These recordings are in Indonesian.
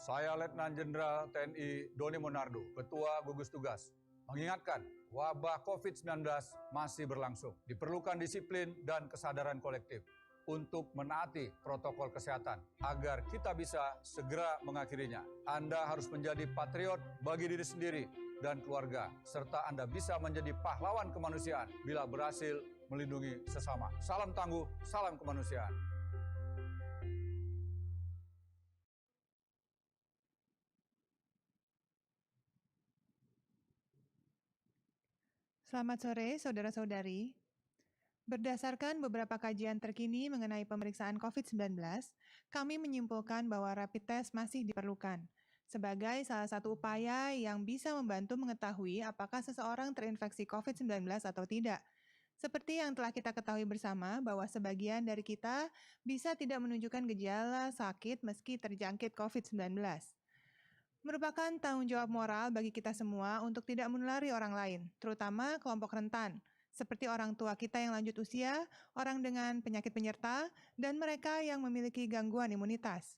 Saya Letnan Jenderal TNI Doni Monardo, Ketua Gugus Tugas, mengingatkan wabah COVID-19 masih berlangsung. Diperlukan disiplin dan kesadaran kolektif untuk menaati protokol kesehatan agar kita bisa segera mengakhirinya. Anda harus menjadi patriot bagi diri sendiri dan keluarga, serta Anda bisa menjadi pahlawan kemanusiaan bila berhasil melindungi sesama. Salam tangguh, salam kemanusiaan. Selamat sore, saudara-saudari. Berdasarkan beberapa kajian terkini mengenai pemeriksaan COVID-19, kami menyimpulkan bahwa rapid test masih diperlukan sebagai salah satu upaya yang bisa membantu mengetahui apakah seseorang terinfeksi COVID-19 atau tidak. Seperti yang telah kita ketahui bersama bahwa sebagian dari kita bisa tidak menunjukkan gejala sakit meski terjangkit COVID-19. Merupakan tanggung jawab moral bagi kita semua untuk tidak menulari orang lain, terutama kelompok rentan, seperti orang tua kita yang lanjut usia, orang dengan penyakit penyerta, dan mereka yang memiliki gangguan imunitas.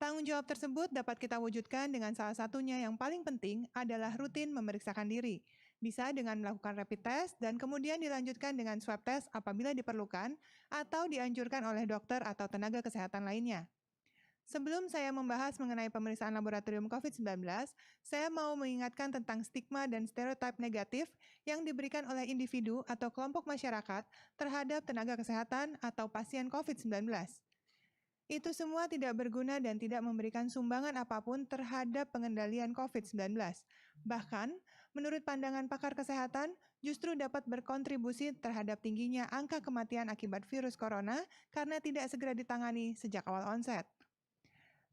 Tanggung jawab tersebut dapat kita wujudkan dengan salah satunya yang paling penting adalah rutin memeriksakan diri. Bisa dengan melakukan rapid test dan kemudian dilanjutkan dengan swab test apabila diperlukan atau dianjurkan oleh dokter atau tenaga kesehatan lainnya. Sebelum saya membahas mengenai pemeriksaan laboratorium COVID-19, saya mau mengingatkan tentang stigma dan stereotip negatif yang diberikan oleh individu atau kelompok masyarakat terhadap tenaga kesehatan atau pasien COVID-19. Itu semua tidak berguna dan tidak memberikan sumbangan apapun terhadap pengendalian COVID-19. Bahkan, menurut pandangan pakar kesehatan, justru dapat berkontribusi terhadap tingginya angka kematian akibat virus corona karena tidak segera ditangani sejak awal onset.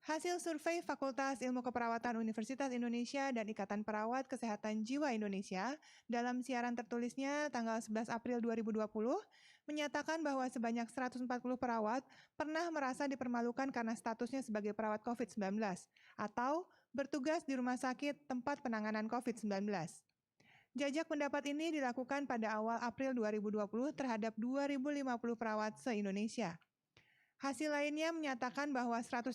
Hasil survei Fakultas Ilmu Keperawatan Universitas Indonesia dan Ikatan Perawat Kesehatan Jiwa Indonesia dalam siaran tertulisnya tanggal 11 April 2020 menyatakan bahwa sebanyak 140 perawat pernah merasa dipermalukan karena statusnya sebagai perawat COVID-19 atau bertugas di rumah sakit tempat penanganan COVID-19. Jajak pendapat ini dilakukan pada awal April 2020 terhadap 2.050 perawat se-Indonesia. Hasil lainnya menyatakan bahwa 135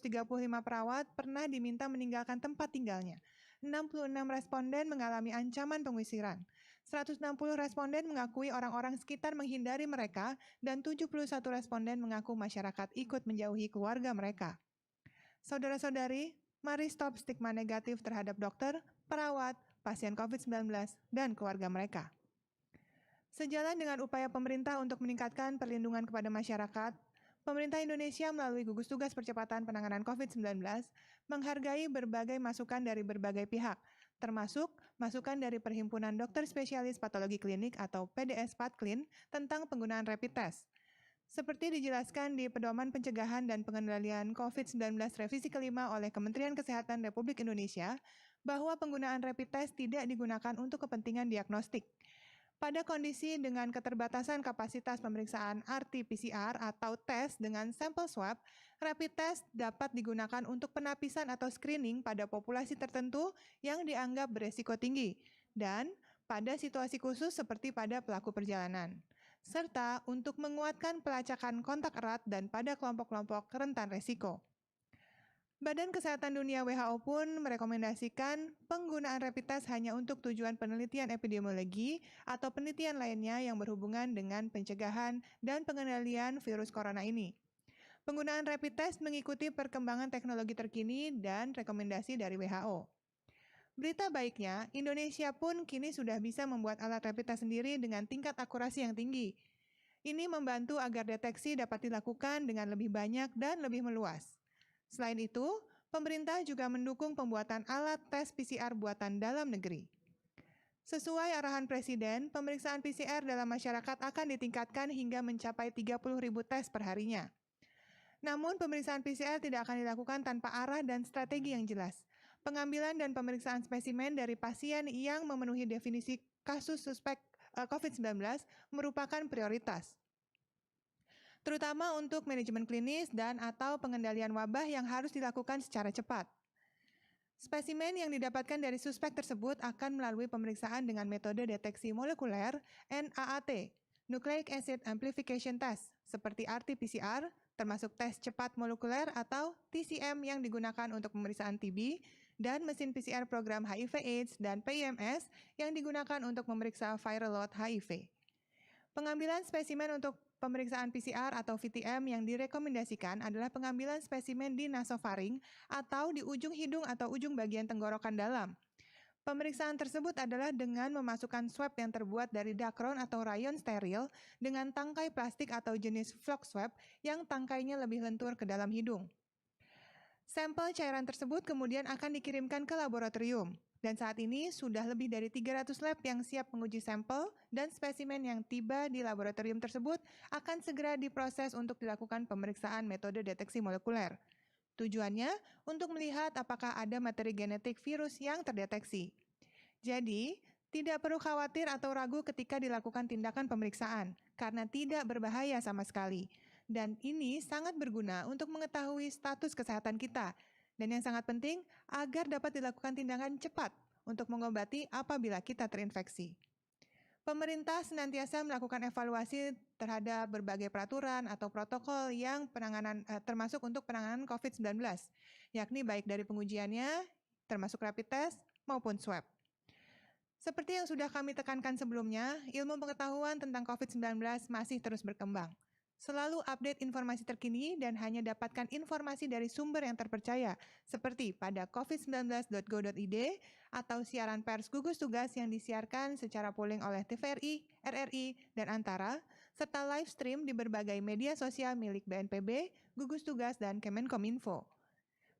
perawat pernah diminta meninggalkan tempat tinggalnya. 66 responden mengalami ancaman pengusiran. 160 responden mengakui orang-orang sekitar menghindari mereka dan 71 responden mengaku masyarakat ikut menjauhi keluarga mereka. Saudara-saudari, mari stop stigma negatif terhadap dokter, perawat, pasien COVID-19, dan keluarga mereka. Sejalan dengan upaya pemerintah untuk meningkatkan perlindungan kepada masyarakat, pemerintah Indonesia melalui Gugus Tugas Percepatan Penanganan COVID-19 menghargai berbagai masukan dari berbagai pihak, termasuk masukan dari Perhimpunan Dokter Spesialis Patologi Klinik atau PDS Patklin tentang penggunaan rapid test. Seperti dijelaskan di Pedoman Pencegahan dan Pengendalian COVID-19 Revisi kelima oleh Kementerian Kesehatan Republik Indonesia, bahwa penggunaan rapid test tidak digunakan untuk kepentingan diagnostik. Pada kondisi dengan keterbatasan kapasitas pemeriksaan RT-PCR atau tes dengan sampel swab, rapid test dapat digunakan untuk penapisan atau screening pada populasi tertentu yang dianggap beresiko tinggi dan pada situasi khusus seperti pada pelaku perjalanan, serta untuk menguatkan pelacakan kontak erat dan pada kelompok-kelompok rentan resiko. Badan Kesehatan Dunia WHO pun merekomendasikan penggunaan rapid test hanya untuk tujuan penelitian epidemiologi atau penelitian lainnya yang berhubungan dengan pencegahan dan pengendalian virus corona ini. Penggunaan rapid test mengikuti perkembangan teknologi terkini dan rekomendasi dari WHO. Berita baiknya, Indonesia pun kini sudah bisa membuat alat rapid test sendiri dengan tingkat akurasi yang tinggi. Ini membantu agar deteksi dapat dilakukan dengan lebih banyak dan lebih meluas. Selain itu, pemerintah juga mendukung pembuatan alat tes PCR buatan dalam negeri. Sesuai arahan Presiden, pemeriksaan PCR dalam masyarakat akan ditingkatkan hingga mencapai 30.000 tes per harinya. Namun, pemeriksaan PCR tidak akan dilakukan tanpa arah dan strategi yang jelas. Pengambilan dan pemeriksaan spesimen dari pasien yang memenuhi definisi kasus suspek COVID-19 merupakan prioritas, terutama untuk manajemen klinis dan atau pengendalian wabah yang harus dilakukan secara cepat. Spesimen yang didapatkan dari suspek tersebut akan melalui pemeriksaan dengan metode deteksi molekuler NAAT Nucleic Acid Amplification Test, seperti RT-PCR, termasuk tes cepat molekuler atau TCM yang digunakan untuk pemeriksaan TB, dan mesin PCR program HIV/AIDS dan PIMS yang digunakan untuk memeriksa viral load HIV. Pengambilan spesimen untuk pemeriksaan PCR atau VTM yang direkomendasikan adalah pengambilan spesimen di nasofaring atau di ujung hidung atau ujung bagian tenggorokan dalam. Pemeriksaan tersebut adalah dengan memasukkan swab yang terbuat dari dakron atau rayon steril dengan tangkai plastik atau jenis flock swab yang tangkainya lebih lentur ke dalam hidung. Sampel cairan tersebut kemudian akan dikirimkan ke laboratorium. Dan saat ini sudah lebih dari 300 lab yang siap menguji sampel dan spesimen yang tiba di laboratorium tersebut akan segera diproses untuk dilakukan pemeriksaan metode deteksi molekuler. Tujuannya untuk melihat apakah ada materi genetik virus yang terdeteksi. Jadi, tidak perlu khawatir atau ragu ketika dilakukan tindakan pemeriksaan, karena tidak berbahaya sama sekali. Dan ini sangat berguna untuk mengetahui status kesehatan kita. Dan yang sangat penting, agar dapat dilakukan tindakan cepat untuk mengobati apabila kita terinfeksi. Pemerintah senantiasa melakukan evaluasi terhadap berbagai peraturan atau protokol yang termasuk untuk penanganan COVID-19, yakni baik dari pengujiannya, termasuk rapid test, maupun swab. Seperti yang sudah kami tekankan sebelumnya, ilmu pengetahuan tentang COVID-19 masih terus berkembang. Selalu update informasi terkini dan hanya dapatkan informasi dari sumber yang terpercaya, seperti pada covid19.go.id atau siaran pers gugus tugas yang disiarkan secara polling oleh TVRI, RRI, dan Antara, serta live stream di berbagai media sosial milik BNPB, gugus tugas, dan Kemenkominfo.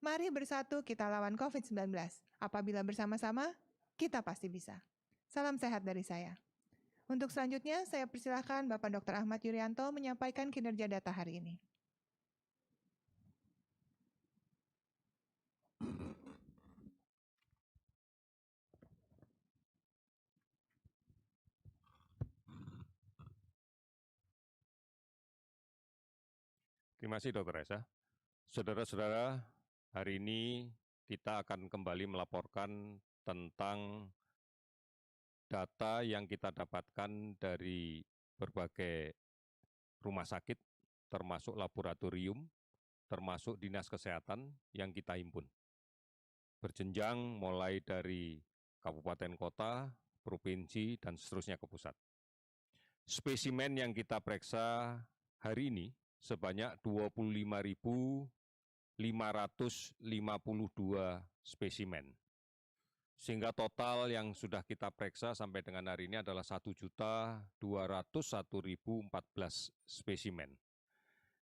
Mari bersatu kita lawan COVID-19. Apabila bersama-sama, kita pasti bisa. Salam sehat dari saya. Untuk selanjutnya, saya persilahkan Bapak Dr. Ahmad Yuryanto menyampaikan kinerja data hari ini. Terima kasih Dr. Esa. Saudara-saudara, hari ini kita akan kembali melaporkan tentang data yang kita dapatkan dari berbagai rumah sakit, termasuk laboratorium, termasuk dinas kesehatan yang kita himpun. Berjenjang mulai dari kabupaten kota, provinsi, dan seterusnya ke pusat. Spesimen yang kita periksa hari ini sebanyak 25.552 spesimen. Sehingga total yang sudah kita periksa sampai dengan hari ini adalah 1.201.014 spesimen.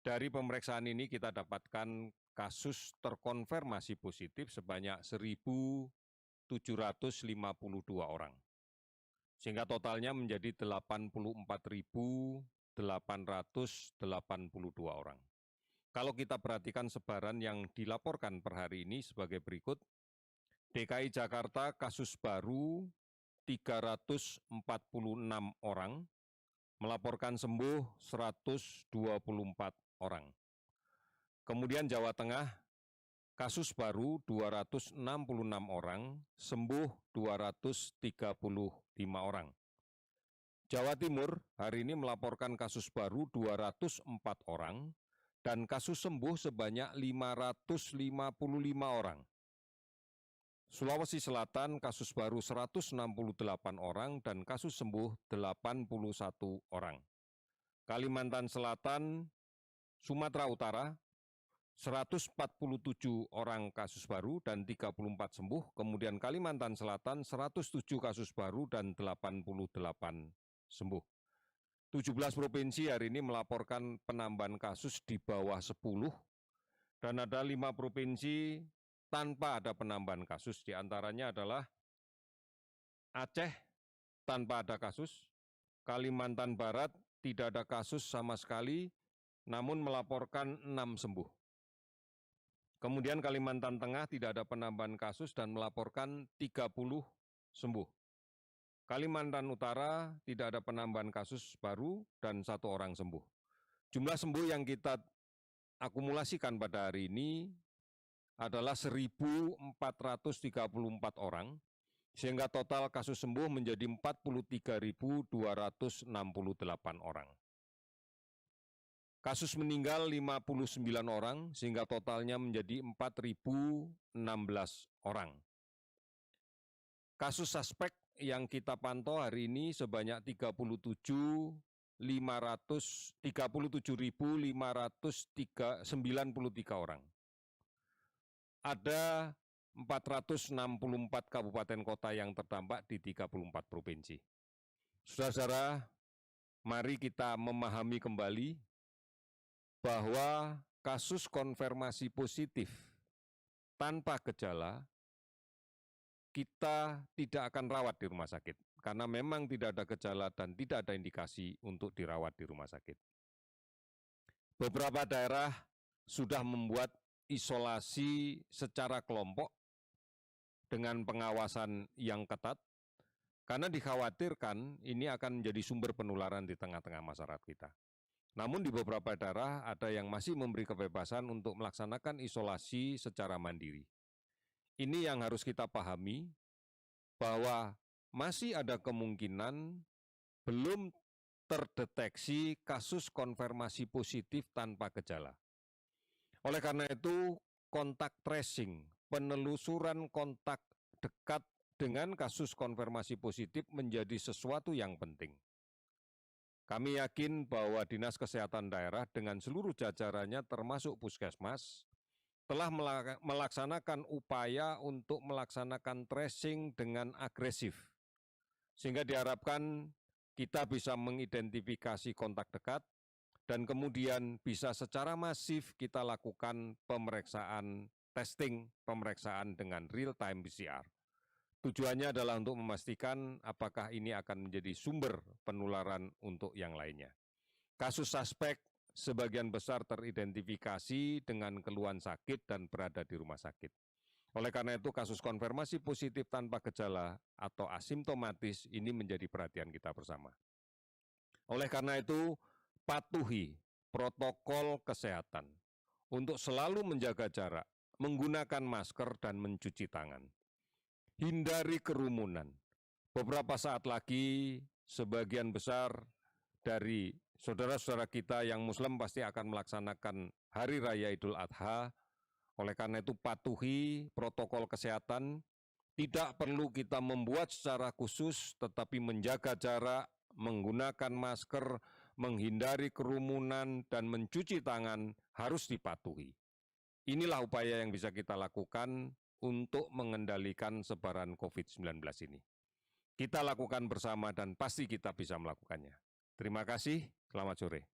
Dari pemeriksaan ini kita dapatkan kasus terkonfirmasi positif sebanyak 1.752 orang. Sehingga totalnya menjadi 84.882 orang. Kalau kita perhatikan sebaran yang dilaporkan per hari ini sebagai berikut. DKI Jakarta kasus baru 346 orang, melaporkan sembuh 124 orang. Kemudian Jawa Tengah kasus baru 266 orang, sembuh 235 orang. Jawa Timur hari ini melaporkan kasus baru 204 orang dan kasus sembuh sebanyak 555 orang. Sulawesi Selatan kasus baru 168 orang dan kasus sembuh 81 orang. Kalimantan Selatan, Sumatera Utara 147 orang kasus baru dan 34 sembuh. Kemudian Kalimantan Selatan 107 kasus baru dan 88 sembuh. 17 provinsi hari ini melaporkan penambahan kasus di bawah 10 dan ada 5 provinsi tanpa ada penambahan kasus, diantaranya adalah Aceh tanpa ada kasus, Kalimantan Barat tidak ada kasus sama sekali, namun melaporkan 6 sembuh. Kemudian Kalimantan Tengah tidak ada penambahan kasus dan melaporkan 30 sembuh. Kalimantan Utara tidak ada penambahan kasus baru dan 1 orang sembuh. Jumlah sembuh yang kita akumulasikan pada hari ini adalah 1.434 orang sehingga total kasus sembuh menjadi 43.268 orang. Kasus meninggal 59 orang, sehingga totalnya menjadi 4.016 orang. Kasus suspek yang kita pantau hari ini sebanyak 37.593 orang. Ada 464 kabupaten kota yang terdampak di 34 provinsi. Saudara-saudara, mari kita memahami kembali bahwa kasus konfirmasi positif tanpa gejala kita tidak akan rawat di rumah sakit karena memang tidak ada gejala dan tidak ada indikasi untuk dirawat di rumah sakit. Beberapa daerah sudah membuat isolasi secara kelompok dengan pengawasan yang ketat karena dikhawatirkan ini akan menjadi sumber penularan di tengah-tengah masyarakat kita. Namun di beberapa daerah ada yang masih memberi kebebasan untuk melaksanakan isolasi secara mandiri. Ini yang harus kita pahami bahwa masih ada kemungkinan belum terdeteksi kasus konfirmasi positif tanpa gejala. Oleh karena itu, kontak tracing, penelusuran kontak dekat dengan kasus konfirmasi positif menjadi sesuatu yang penting. Kami yakin bahwa Dinas Kesehatan Daerah dengan seluruh jajarannya termasuk Puskesmas telah melaksanakan upaya untuk melaksanakan tracing dengan agresif. Sehingga diharapkan kita bisa mengidentifikasi kontak dekat dan kemudian bisa secara masif kita lakukan pemeriksaan testing, pemeriksaan dengan real-time PCR. Tujuannya adalah untuk memastikan apakah ini akan menjadi sumber penularan untuk yang lainnya. Kasus suspek sebagian besar teridentifikasi dengan keluhan sakit dan berada di rumah sakit. Oleh karena itu, kasus konfirmasi positif tanpa gejala atau asimptomatis ini menjadi perhatian kita bersama. Oleh karena itu, patuhi protokol kesehatan untuk selalu menjaga jarak, menggunakan masker dan mencuci tangan. Hindari kerumunan. Beberapa saat lagi, sebagian besar dari saudara-saudara kita yang Muslim pasti akan melaksanakan Hari Raya Idul Adha. Oleh karena itu, patuhi protokol kesehatan. Tidak perlu kita membuat secara khusus, tetapi menjaga jarak, menggunakan masker, menghindari kerumunan, dan mencuci tangan harus dipatuhi. Inilah upaya yang bisa kita lakukan untuk mengendalikan sebaran COVID-19 ini. Kita lakukan bersama dan pasti kita bisa melakukannya. Terima kasih, selamat sore.